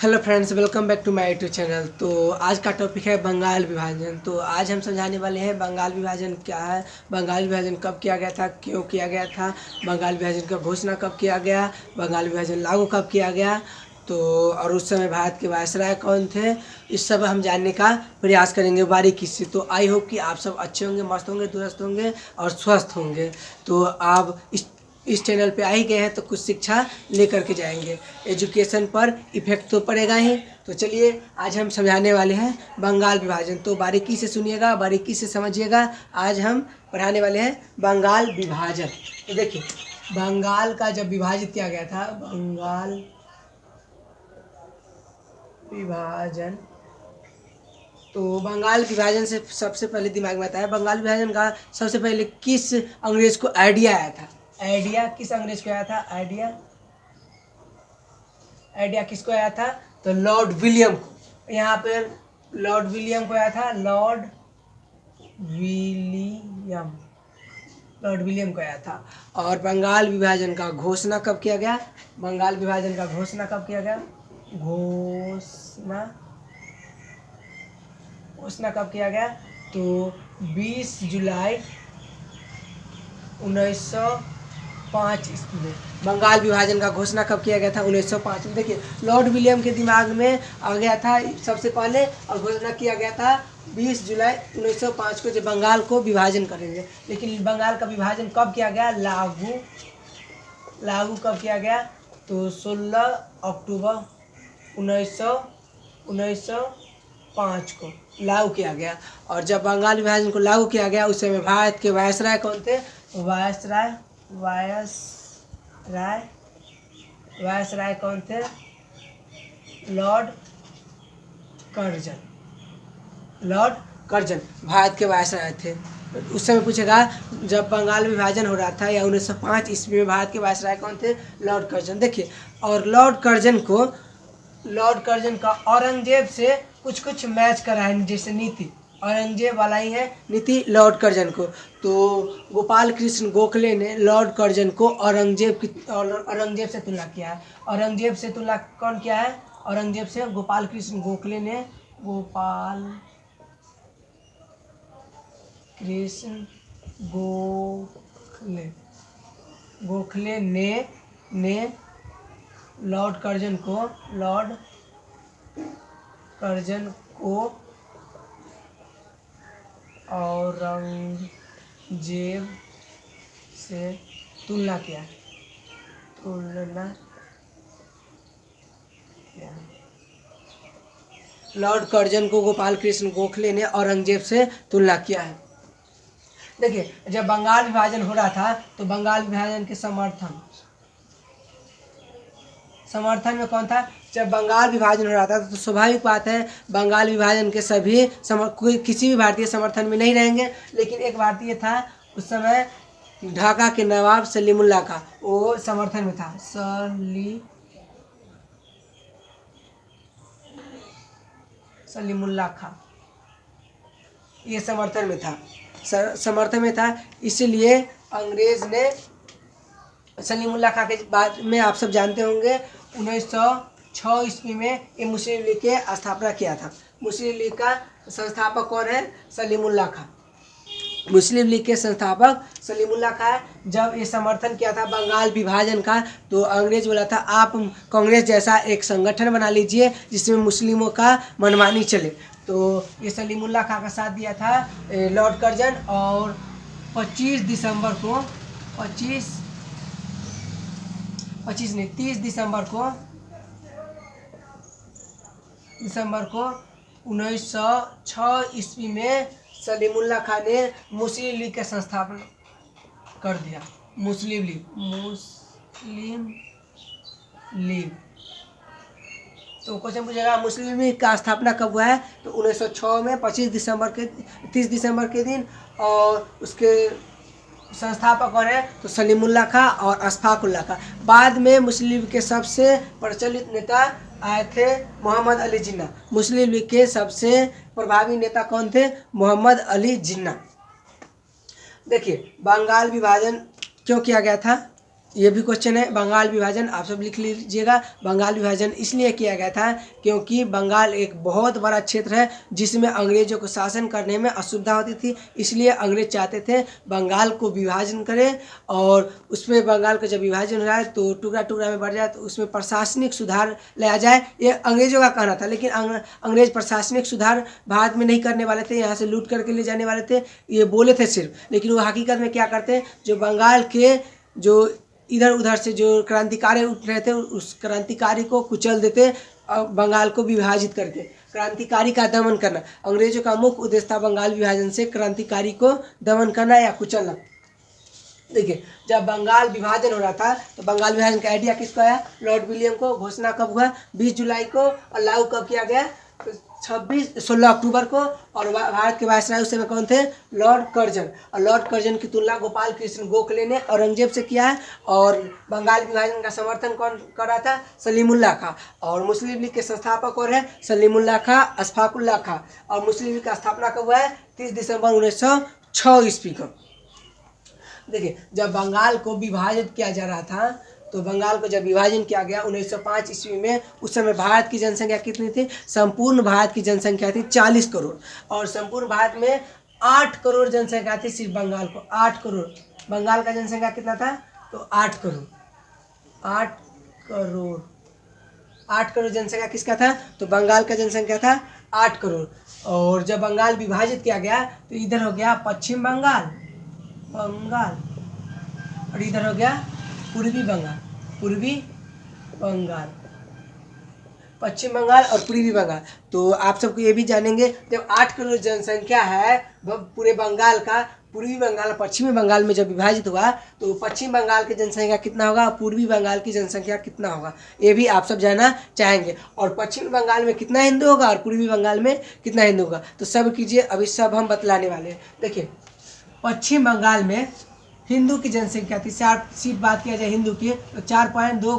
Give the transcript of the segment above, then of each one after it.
Hello friends, welcome back to my YouTube channel. तो आज का टॉपिक है बंगाल विभाजन। तो आज हम समझाने वाले हैं बंगाल विभाजन क्या है, बंगाल विभाजन कब किया गया था, क्यों किया गया था, बंगाल विभाजन का घोषणा कब किया गया, बंगाल विभाजन लागू कब किया गया, तो और उस समय भारत के वायसराय कौन थे। इस सब हम जानने का प्रयास करेंगे बारीकी से। तो आई होप कि आप सब अच्छे होंगे, मस्त होंगे, दुरुस्त होंगे और स्वस्थ होंगे। तो आप इस चैनल पे आ ही गए हैं तो कुछ शिक्षा लेकर के जाएंगे। एजुकेशन पर इफेक्ट तो पड़ेगा ही। तो चलिए आज हम समझाने वाले हैं बंगाल विभाजन। तो बारीकी से सुनिएगा, बारीकी से समझिएगा। आज हम पढ़ाने वाले हैं बंगाल विभाजन। तो देखिए, बंगाल का जब विभाजित किया गया था, बंगाल विभाजन, तो बंगाल विभाजन से सबसे पहले दिमाग में आता है बंगाल विभाजन का सबसे पहले किस अंग्रेज को आइडिया आया था। आइडिया किस अंग्रेज को आया था? आइडिया किसको आया था? तो लॉर्ड विलियम को। यहाँ पर लॉर्ड विलियम को आया था। लॉर्ड विलियम को आया था। और बंगाल विभाजन का घोषणा कब किया गया? बंगाल विभाजन का घोषणा कब किया गया? घोषणा कब किया गया? तो 20 जुलाई 1905 ईस्वी में बंगाल विभाजन का घोषणा कब किया गया था? 1905 में। देखिए, लॉर्ड विलियम के दिमाग में आ गया था सबसे पहले, और घोषणा किया गया था 20 जुलाई 1905 को, जब बंगाल को विभाजन करेंगे। लेकिन बंगाल का विभाजन कब किया गया? लागू कब किया गया? तो 16 अक्टूबर 1905 को लागू किया गया। और जब बंगाल विभाजन को लागू किया गया, उस समय भारत के वायसराय कौन थे? वायसराय कौन थे? लॉर्ड कर्जन भारत के वायसराय थे। उस समय पूछेगा, जब बंगाल विभाजन हो रहा था या 1905 ईस्वी में भारत के वायसराय कौन थे? Lord Curzon. देखिए, और लॉर्ड कर्जन का औरंगजेब से कुछ मैच करा है, जैसे नीति औरंगजेब वाला ही है नीति लॉर्ड कर्जन को। तो गोपाल कृष्ण गोखले ने लॉर्ड कर्जन को औरंगजेब से तुलना किया है। औरंगजेब से तुलना कौन किया है? औरंगजेब से गोपाल कृष्ण गोखले ने लॉर्ड कर्जन को औरंगजेब से तुलना किया। लॉर्ड कर्जन को गोपाल कृष्ण गोखले ने औरंगजेब से तुलना किया है। देखिए, जब बंगाल विभाजन हो रहा था तो बंगाल विभाजन के समर्थन में कौन था? जब बंगाल विभाजन हो रहा था तो स्वाभाविक बात है बंगाल विभाजन के सभी किसी भी भारतीय समर्थन में नहीं रहेंगे। लेकिन एक भारतीय था उस समय, ढाका के नवाब सलीमुल्लाह का, वो समर्थन में था। सलीमुल्लाह खां ये समर्थन में था। इसलिए अंग्रेज ने सलीमुल्लाह खां के बाद में, आप सब जानते होंगे, 1906 ईस्वी में ये मुस्लिम लीग के स्थापना किया था। मुस्लिम लीग का संस्थापक कौन है? सलीमुल्लाह खां। मुस्लिम लीग के संस्थापक सलीमुल्लाह खां। जब ये समर्थन किया था बंगाल विभाजन का, तो अंग्रेज बोला था आप कांग्रेस जैसा एक संगठन बना लीजिए जिसमें मुस्लिमों का मनमानी चले। तो ये सलीमुल्लाह खां का साथ दिया था लॉर्ड कर्जन। और 30 दिसंबर को 1906 ईस्वी में सलीमुल्लाह खां ने मुस्लिम लीग का संस्थापन कर दिया। मुस्लिम लीग। तो क्वेश्चन पूछेगा मुस्लिम लीग का स्थापना कब हुआ है? तो 1906 में 30 दिसंबर के दिन। और उसके संस्थापक कौन है? तो सलीमुल्लाह खां और अशफाकुल्लाह खां। बाद में मुस्लिम लीग के सबसे प्रचलित नेता आए थे मोहम्मद अली जिन्ना। मुस्लिम लीग के सबसे प्रभावी नेता कौन थे? मोहम्मद अली जिन्ना। देखिए, बंगाल विभाजन क्यों किया गया था? ये भी क्वेश्चन है। बंगाल विभाजन आप सब लिख लीजिएगा। बंगाल विभाजन इसलिए किया गया था क्योंकि बंगाल एक बहुत बड़ा क्षेत्र है जिसमें अंग्रेजों को शासन करने में असुविधा होती थी, इसलिए अंग्रेज चाहते थे बंगाल को विभाजन करें और उसमें बंगाल का जब विभाजन हो जाए तो टुकड़ा टुकड़ा में बढ़ जाए तो उसमें प्रशासनिक सुधार लाया जाए, ये अंग्रेजों का कहना था। लेकिन अंग्रेज प्रशासनिक सुधार भारत में नहीं करने वाले थे, यहाँ से लूट करके ले जाने वाले थे, ये बोले थे सिर्फ। लेकिन वो हकीकत में क्या करते हैं, जो बंगाल के जो इधर उधर से जो क्रांतिकारी उठ रहे थे उस क्रांतिकारी को कुचल देते, बंगाल को विभाजित करके क्रांतिकारी का दमन करना। अंग्रेजों का मुख्य उद्देश्य था बंगाल विभाजन से क्रांतिकारी को दमन करना या कुचलना। देखिए, जब बंगाल विभाजन हो रहा था तो बंगाल विभाजन का आइडिया किसको आया? लॉर्ड विलियम को। घोषणा कब हुआ? 20 जुलाई को। और लागू कब किया गया? 16 अक्टूबर को। और भारत के वायसराय उस समय कौन थे? Lord Curzon. और लॉर्ड कर्जन की तुलना गोपाल कृष्ण गोखले ने औरंगजेब से किया है। और बंगाल विभाजन का समर्थन कौन कर रहा था? सलीमुल्लाह खां। और मुस्लिम लीग के संस्थापक और है सलीमुल्लाह खां, अशफाकुल्लाह खां। और मुस्लिम लीग का स्थापना कब हुआ है? 30 दिसंबर 1906 ईस्वी को। देखिए, जब बंगाल को विभाजित किया जा रहा था तो बंगाल को जब विभाजन किया गया 1905 ईस्वी में, उस समय भारत की जनसंख्या कितनी थी? संपूर्ण भारत की जनसंख्या थी 40 करोड़। और संपूर्ण भारत में 8 करोड़ जनसंख्या थी सिर्फ बंगाल को, 8 करोड़। बंगाल का जनसंख्या कितना था? तो 8 करोड़। 8 करोड़ 8 करोड़ जनसंख्या किसका था? तो बंगाल का जनसंख्या था 8 करोड़। और जब बंगाल विभाजित किया गया तो इधर हो गया पश्चिम बंगाल, और इधर हो गया पूर्वी बंगाल, पश्चिम बंगाल और पूर्वी बंगाल। तो आप सबको ये भी जानेंगे, जब 8 करोड़ जनसंख्या है पूरे बंगाल का, पूर्वी बंगाल और पश्चिमी बंगाल में जब विभाजित हुआ तो पश्चिम बंगाल की जनसंख्या कितना होगा, पूर्वी बंगाल की जनसंख्या कितना होगा, ये भी आप सब जानना चाहेंगे। और पश्चिमी बंगाल में कितना हिंदू होगा और पूर्वी बंगाल में कितना हिंदू होगा, तो सब कीजिए, अभी सब हम बतलाने वाले हैं। देखिए, पश्चिम बंगाल में हिंदू की जनसंख्या थी, सिर्फ बात किया जाए हिंदू की तो 4.2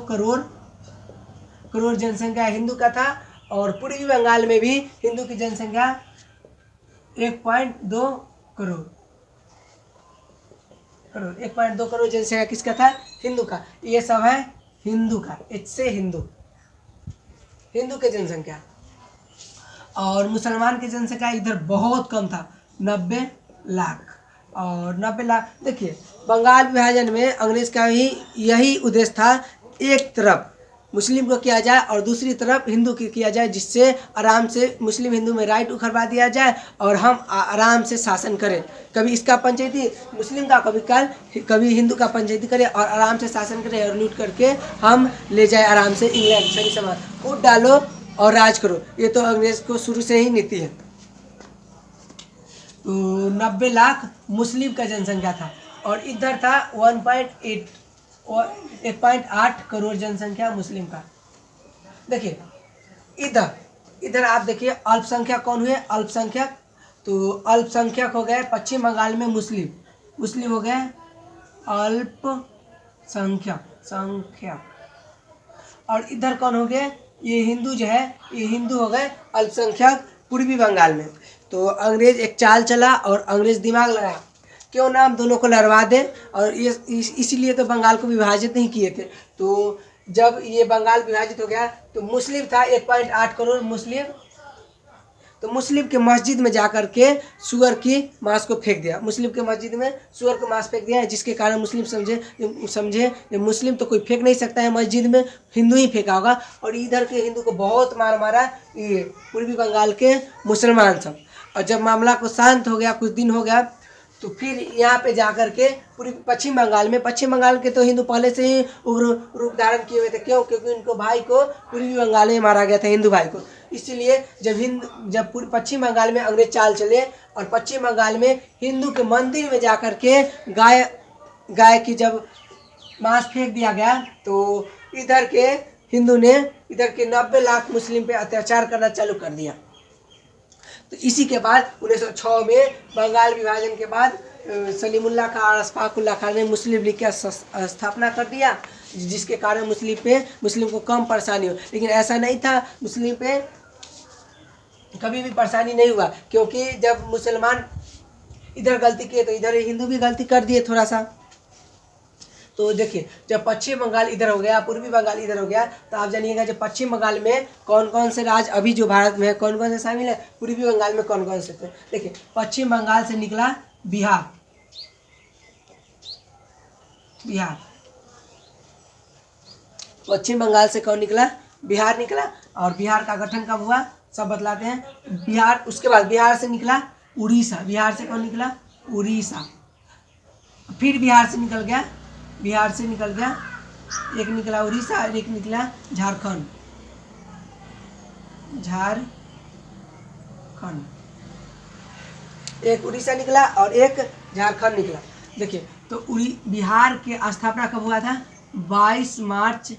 करोड़ जनसंख्या हिंदू का था। और पूर्वी बंगाल में भी हिंदू की जनसंख्या 1.2 करोड़ 1.2 करोड़ जनसंख्या किसका था? हिंदू का। ये सब है हिंदू का, इससे हिंदू की जनसंख्या। और मुसलमान की जनसंख्या इधर बहुत कम था, 90 लाख। और 90 लाख। देखिए, बंगाल विभाजन में अंग्रेज का ही यही उद्देश्य था, एक तरफ मुस्लिम को किया जाए और दूसरी तरफ हिंदू की किया जाए, जिससे आराम से मुस्लिम हिंदू में राइट उखड़वा दिया जाए और हम आराम से शासन करें। कभी इसका पंचायती मुस्लिम का, कभी हिंदू का पंचायती करें और आराम से शासन करें और लूट करके हम ले जाए आराम से इंग्लैंड। सही समाज वोट डालो और राज करो, ये तो अंग्रेज को शुरू से ही नीति है। तो 90 लाख मुस्लिम का जनसंख्या था। और इधर था 1.8 करोड़ जनसंख्या मुस्लिम का। देखिए, इधर आप देखिए अल्पसंख्यक कौन हुए? अल्पसंख्यक। तो अल्पसंख्यक हो गए पश्चिम बंगाल में मुस्लिम हो गए अल्पसंख्यक। और इधर कौन हो गए? ये हिंदू जो है, ये हिंदू हो गए अल्पसंख्यक पूर्वी बंगाल में। तो अंग्रेज एक चाल चला और अंग्रेज दिमाग लगाया, क्यों ना हम दोनों को लड़वा दें। और ये इसीलिए तो बंगाल को विभाजित नहीं किए थे। तो जब ये बंगाल विभाजित हो गया तो मुस्लिम था 1.8 करोड़ मुस्लिम। तो मुस्लिम के मस्जिद में जाकर के सुअर की मांस को फेंक दिया, मुस्लिम के मस्जिद में सुअर का मांस फेंक दिया है, जिसके कारण मुस्लिम समझे ये मुस्लिम तो कोई फेंक नहीं सकता है मस्जिद में, हिंदू ही फेंका होगा। और इधर के हिंदू को बहुत मारा ये पूर्वी बंगाल के मुसलमान सब। और जब मामला को शांत हो गया, कुछ दिन हो गया, तो फिर यहाँ पे जाकर के पूरी पश्चिम बंगाल के तो हिंदू पहले से ही उग्र रूप धारण किए हुए थे। क्यों? क्योंकि उनको भाई को पूर्वी बंगाल में मारा गया था, हिंदू भाई को। इसलिए जब पश्चिम बंगाल में अंग्रेज चाल चले और पश्चिम बंगाल में हिंदू के मंदिर में जाकर के गाय की जब मांस फेंक दिया गया, तो इधर के हिंदू ने इधर के 90 लाख मुस्लिम पे अत्याचार करना चालू कर दिया। तो इसी के बाद 1906 में बंगाल विभाजन के बाद सलीमुल्लाह खां और अशफाकुल्लाह खां ने मुस्लिम लीग की स्थापना कर दिया, जिसके कारण मुस्लिम को कम परेशानी हो। लेकिन ऐसा नहीं था, मुस्लिम पे कभी भी परेशानी नहीं हुआ, क्योंकि जब मुसलमान इधर गलती किए तो इधर हिंदू भी गलती कर दिए थोड़ा सा। तो देखिए जब पश्चिम बंगाल इधर हो गया, पूर्वी बंगाल इधर हो गया, तो आप जानिएगा जब पश्चिम बंगाल में कौन कौन से राज्य अभी जो भारत में है कौन कौन से शामिल है, पूर्वी बंगाल में कौन कौन से थे। देखिए पश्चिम बंगाल से निकला बिहार, बिहार पश्चिम बंगाल से कौन निकला, बिहार निकला। और बिहार का गठन कब हुआ सब बतलाते हैं। बिहार, उसके बाद बिहार से निकला उड़ीसा, बिहार से कौन निकला, उड़ीसा। फिर बिहार से निकल गया, बिहार से निकल गया, एक निकला उड़ीसा और एक निकला झारखंड, झारखंड, एक उड़ीसा निकला और एक झारखंड निकला। देखिए तो बिहार की स्थापना कब हुआ था, 22 मार्च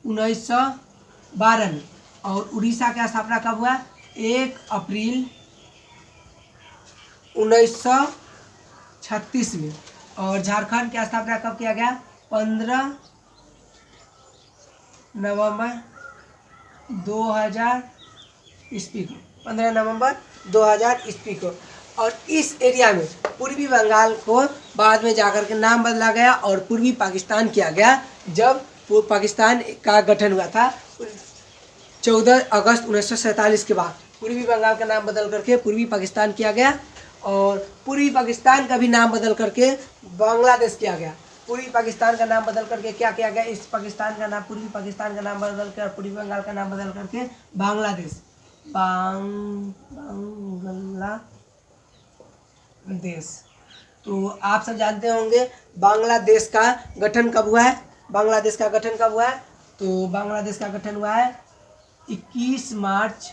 1912 में। और उड़ीसा की स्थापना कब हुआ, 1 अप्रैल 1936 में। और झारखंड की स्थापना कब किया गया, 15 नवंबर 2000 ईस्वी को, 15 नवंबर 2000 ईस्वी को। और इस एरिया में पूर्वी बंगाल को बाद में जाकर के नाम बदला गया और पूर्वी पाकिस्तान किया गया। जब पाकिस्तान का गठन हुआ था 14 अगस्त 1947 के बाद पूर्वी बंगाल का नाम बदल करके पूर्वी पाकिस्तान किया गया। और पूर्वी पाकिस्तान का भी नाम बदल करके बांग्लादेश किया गया। पूर्वी पाकिस्तान का नाम बदल करके क्या किया गया, इस पाकिस्तान का नाम, पूर्वी पाकिस्तान का नाम बदल कर पूर्वी बंगाल का नाम बदल करके बांग्लादेश, बांग्लादेश। तो आप सब जानते होंगे बांग्लादेश का गठन कब हुआ है, बांग्लादेश का गठन कब हुआ है, तो बांग्लादेश का गठन हुआ है 21 मार्च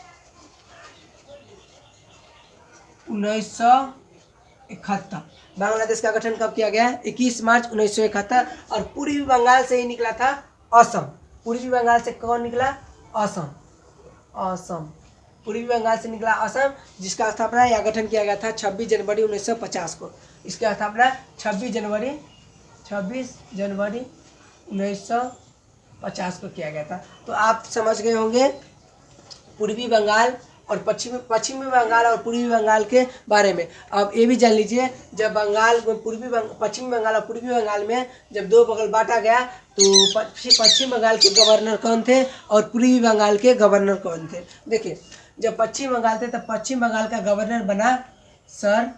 1971। बांग्लादेश का गठन कब किया गया है, 21 मार्च 1971। और पूर्वी बंगाल से ही निकला था असम, पूर्वी बंगाल से कौन निकला, असम, असम, पूर्वी बंगाल से निकला असम, जिसका स्थापना या गठन किया गया था 26 जनवरी 1950 को। इसकी स्थापना 26 जनवरी 1950 को किया गया था। तो आप समझ गए होंगे पूर्वी बंगाल और पश्चिमी बंगाल और पूर्वी बंगाल के बारे में। अब ये भी जान लीजिए जब पश्चिमी बंगाल और पूर्वी बंगाल में जब दो बगल बांटा गया तो पश्चिम बंगाल के गवर्नर कौन थे और पूर्वी बंगाल के गवर्नर कौन थे। देखिए जब पश्चिम बंगाल थे तब पश्चिम बंगाल का गवर्नर बना sir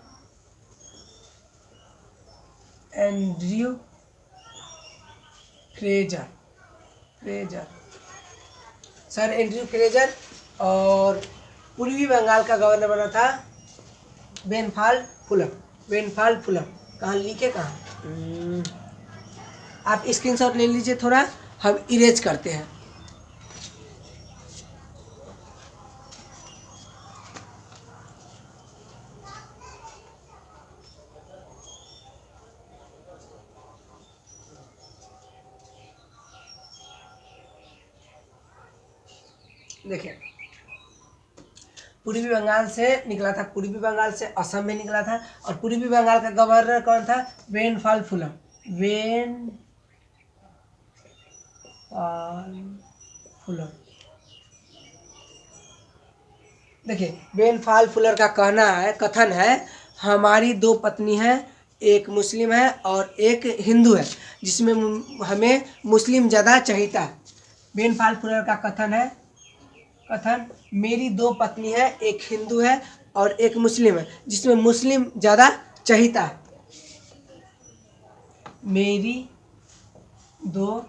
Andrew Fraser, sir Andrew Fraser. और पूर्वी बंगाल का गवर्नर बना था बेनफाल फुलर, बेनफाल फुलर। कहाँ लिखे, कहाँ आप स्क्रीनशॉट ले लीजिए, थोड़ा हम इरेज करते हैं। देखिए पूर्वी बंगाल से निकला था, पूर्वी बंगाल से असम में निकला था। और पूर्वी बंगाल का गवर्नर कौन था, बेनफाल फुलर, फुलर। देखिए बेनफाल फुलर का कहना है, कथन है, हमारी 2 पत्नी हैं, एक मुस्लिम है और एक हिंदू है, जिसमें हमें मुस्लिम ज़्यादा चाहिता है। बेनफाल फुलर का कथन है, कथन, मेरी 2 पत्नी है, एक हिंदू है और एक मुस्लिम है, जिसमें मुस्लिम ज़्यादा चाहिता है। मेरी 2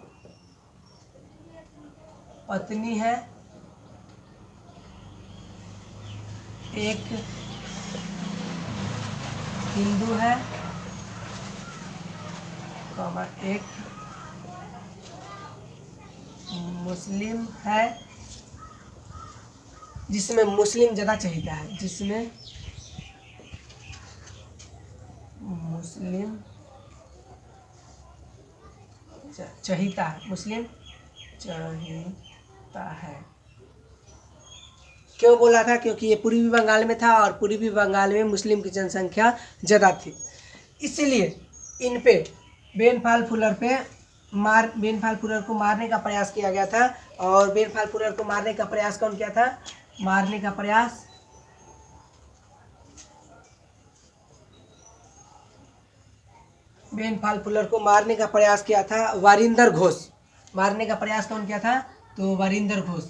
पत्नी है, एक हिंदू है, एक मुस्लिम है, जिसमें मुस्लिम ज़्यादा चाहिता है, जिसमें मुस्लिम चाहिता है, मुस्लिम चाहिता है। क्यों बोला था, क्योंकि ये पूर्वी बंगाल में था और पूर्वी बंगाल में मुस्लिम की जनसंख्या ज़्यादा थी, इसलिए इन पे बेनफाल फुलर को मारने का प्रयास किया गया था। और बेनफाल फुलर को मारने का प्रयास कौन किया था, मारने का प्रयास बेनपाल फुलर को मारने का प्रयास किया था वारिंदर घोष। मारने का प्रयास कौन किया था? तो वारिंदर घोष।